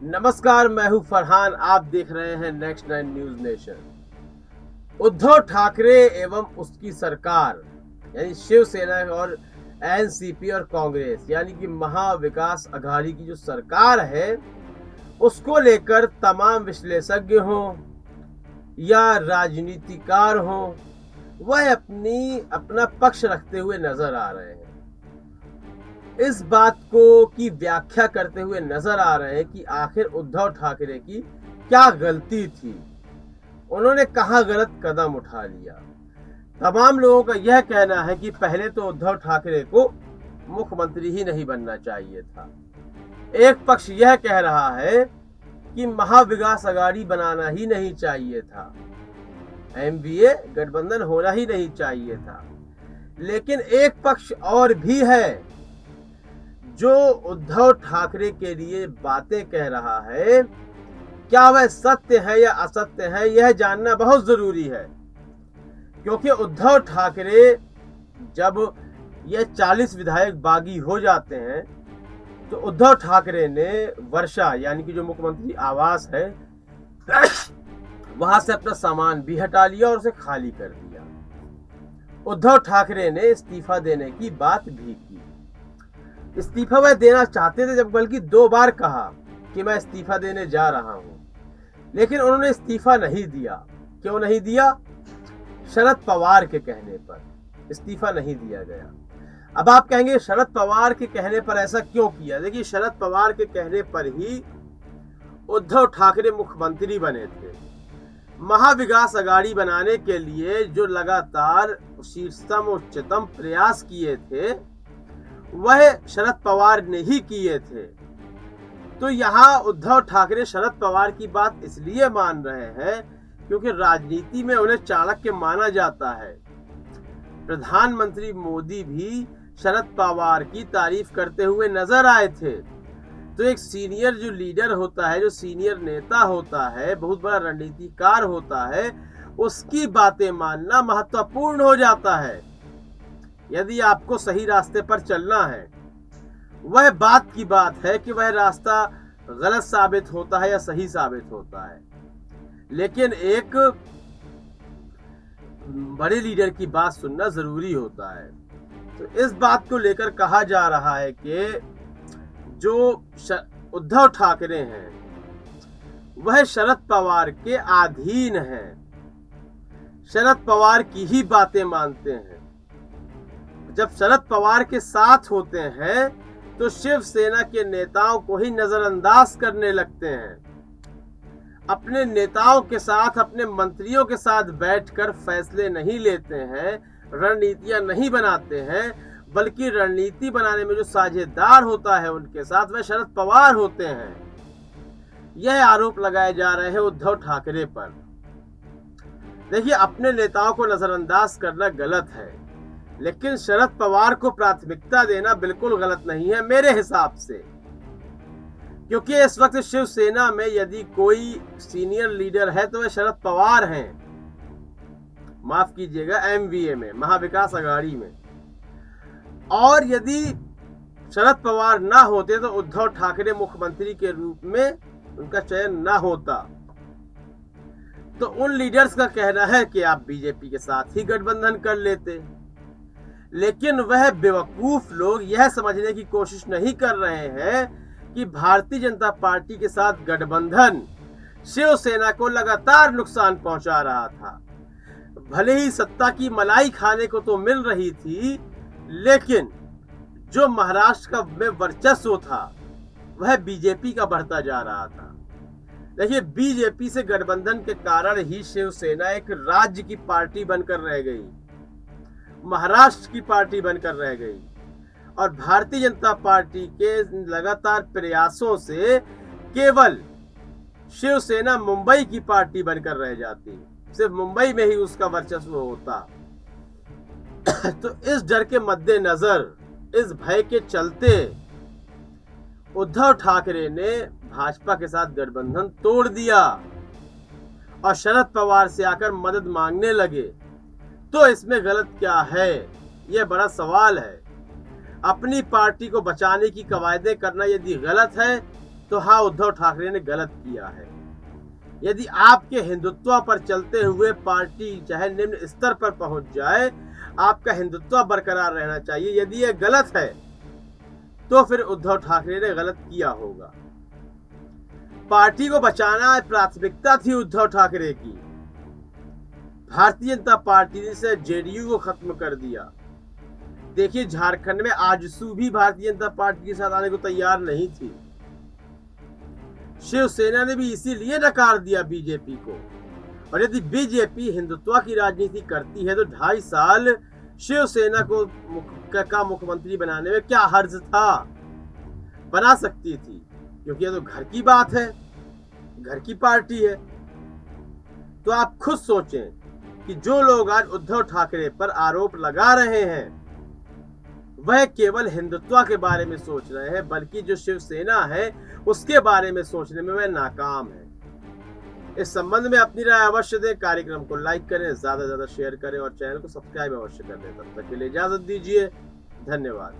नमस्कार, मैं हूं फरहान। आप देख रहे हैं next 9 news nation. Uddhav Thackeray एवं उसकी सरकार यानी शिवसेना और एनसीपी और कांग्रेस यानी कि महाविकास अघाड़ी की जो सरकार है, उसको लेकर तमाम विश्लेषज्ञ हों या राजनीतिकार हों, वह अपना पक्ष रखते हुए नजर आ रहे हैं। इस बात को की व्याख्या करते हुए नजर आ रहे हैं कि आखिर उद्धव ठाकरे की क्या गलती थी, उन्होंने कहां गलत कदम उठा लिया। तमाम लोगों का यह कहना है कि पहले तो उद्धव ठाकरे को मुख्यमंत्री ही नहीं बनना चाहिए था। एक पक्ष यह कह रहा है कि महाविकास अघाड़ी बनाना ही नहीं चाहिए था, एमवीए गठबंधन होना ही नहीं चाहिए था। लेकिन एक पक्ष और भी है जो उद्धव ठाकरे के लिए बातें कह रहा है। क्या वह सत्य है या असत्य है, यह जानना बहुत जरूरी है, क्योंकि उद्धव ठाकरे जब यह 40 विधायक बागी हो जाते हैं तो उद्धव ठाकरे ने वर्षा यानी कि जो मुख्यमंत्री आवास है वहां से अपना सामान भी हटा लिया और उसे खाली कर दिया। उद्धव ठाकरे ने इस्तीफा देने की बात भी की। इस्तीफा वह देना चाहते थे, जब बल्कि 2 बार कहा कि मैं इस्तीफा देने जा रहा हूं, लेकिन उन्होंने इस्तीफा नहीं दिया। क्यों नहीं दिया? शरद पवार के कहने पर इस्तीफा नहीं दिया गया। अब आप कहेंगे शरद पवार के कहने पर ऐसा क्यों किया? देखिए, शरद पवार के कहने पर ही उद्धव ठाकरे मुख्यमंत्री बने थे। महाविकास अघाड़ी बनाने के लिए जो लगातार शीर्षतम उच्चतम प्रयास किए थे वह शरद पवार ने ही किए थे। तो यहाँ उद्धव ठाकरे शरद पवार की बात इसलिए मान रहे हैं क्योंकि राजनीति में उन्हें चाणक्य माना जाता है। प्रधानमंत्री मोदी भी शरद पवार की तारीफ करते हुए नजर आए थे। तो एक सीनियर जो लीडर होता है, जो सीनियर नेता होता है, बहुत बड़ा रणनीतिकार होता है, उसकी बातें मानना महत्वपूर्ण हो जाता है यदि आपको सही रास्ते पर चलना है। वह बात की बात है कि वह रास्ता गलत साबित होता है या सही साबित होता है, लेकिन एक बड़े लीडर की बात सुनना जरूरी होता है। तो इस बात को लेकर कहा जा रहा है कि जो उद्धव ठाकरे हैं वह शरद पवार के अधीन हैं, शरद पवार की ही बातें मानते हैं। जब शरद पवार के साथ होते हैं तो शिवसेना के नेताओं को ही नजरअंदाज करने लगते हैं। अपने नेताओं के साथ, अपने मंत्रियों के साथ बैठकर फैसले नहीं लेते हैं, रणनीतियां नहीं बनाते हैं, बल्कि रणनीति बनाने में जो साझेदार होता है उनके साथ वह शरद पवार होते हैं। यह आरोप लगाए जा रहे हैं उद्धव ठाकरे पर। देखिए, अपने नेताओं को नजरअंदाज करना गलत है, लेकिन शरद पवार को प्राथमिकता देना बिल्कुल गलत नहीं है मेरे हिसाब से, क्योंकि इस वक्त शिवसेना में यदि कोई सीनियर लीडर है तो वह शरद पवार हैं। माफ कीजिएगा, एमवीए में, महाविकास अघाड़ी में। और यदि शरद पवार ना होते तो उद्धव ठाकरे मुख्यमंत्री के रूप में उनका चयन ना होता। तो उन लीडर्स का कहना है कि आप बीजेपी के साथ ही गठबंधन कर लेते, लेकिन वह बेवकूफ लोग यह समझने की कोशिश नहीं कर रहे हैं कि भारतीय जनता पार्टी के साथ गठबंधन शिवसेना को लगातार नुकसान पहुंचा रहा था। भले ही सत्ता की मलाई खाने को तो मिल रही थी, लेकिन जो महाराष्ट्र का में वर्चस्व था वह बीजेपी का बढ़ता जा रहा था। देखिए, बीजेपी से गठबंधन के कारण ही शिवसेना एक राज्य की पार्टी बनकर रह गई, महाराष्ट्र की पार्टी बनकर रह गई, और भारतीय जनता पार्टी के लगातार प्रयासों से केवल शिवसेना मुंबई की पार्टी बनकर रह जाती, सिर्फ मुंबई में ही उसका वर्चस्व होता। तो इस डर के मद्देनजर, इस भय के चलते उद्धव ठाकरे ने भाजपा के साथ गठबंधन तोड़ दिया और शरद पवार से आकर मदद मांगने लगे। तो इसमें गलत क्या है, यह बड़ा सवाल है। अपनी पार्टी को बचाने की कवायदें करना यदि गलत है तो हाँ, उद्धव ठाकरे ने गलत किया है। यदि आपके हिंदुत्व पर चलते हुए पार्टी चाहे निम्न स्तर पर पहुंच जाए, आपका हिंदुत्व बरकरार रहना चाहिए। यदि यह गलत है तो फिर उद्धव ठाकरे ने गलत किया होगा। पार्टी को बचाना प्राथमिकता थी उद्धव ठाकरे की। भारतीय जनता पार्टी ने जेडीयू को खत्म कर दिया। देखिए, झारखंड में आजसू भी भारतीय जनता पार्टी के साथ आने को तैयार नहीं थी। शिवसेना ने भी इसीलिए नकार दिया बीजेपी को। और यदि बीजेपी हिंदुत्व की राजनीति करती है तो 2.5 साल शिवसेना को का मुख्यमंत्री बनाने में क्या हर्ज था? बना सकती थी, क्योंकि यह तो घर की बात है, घर की पार्टी है। तो आप खुद सोचें कि जो लोग आज उद्धव ठाकरे पर आरोप लगा रहे हैं वह केवल हिंदुत्व के बारे में सोच रहे हैं, बल्कि जो शिवसेना है उसके बारे में सोचने में वह नाकाम है। इस संबंध में अपनी राय अवश्य दें, कार्यक्रम को लाइक करें, ज्यादा से ज्यादा शेयर करें और चैनल को सब्सक्राइब अवश्य कर दें। तब तक के लिए इजाजत दीजिए, धन्यवाद।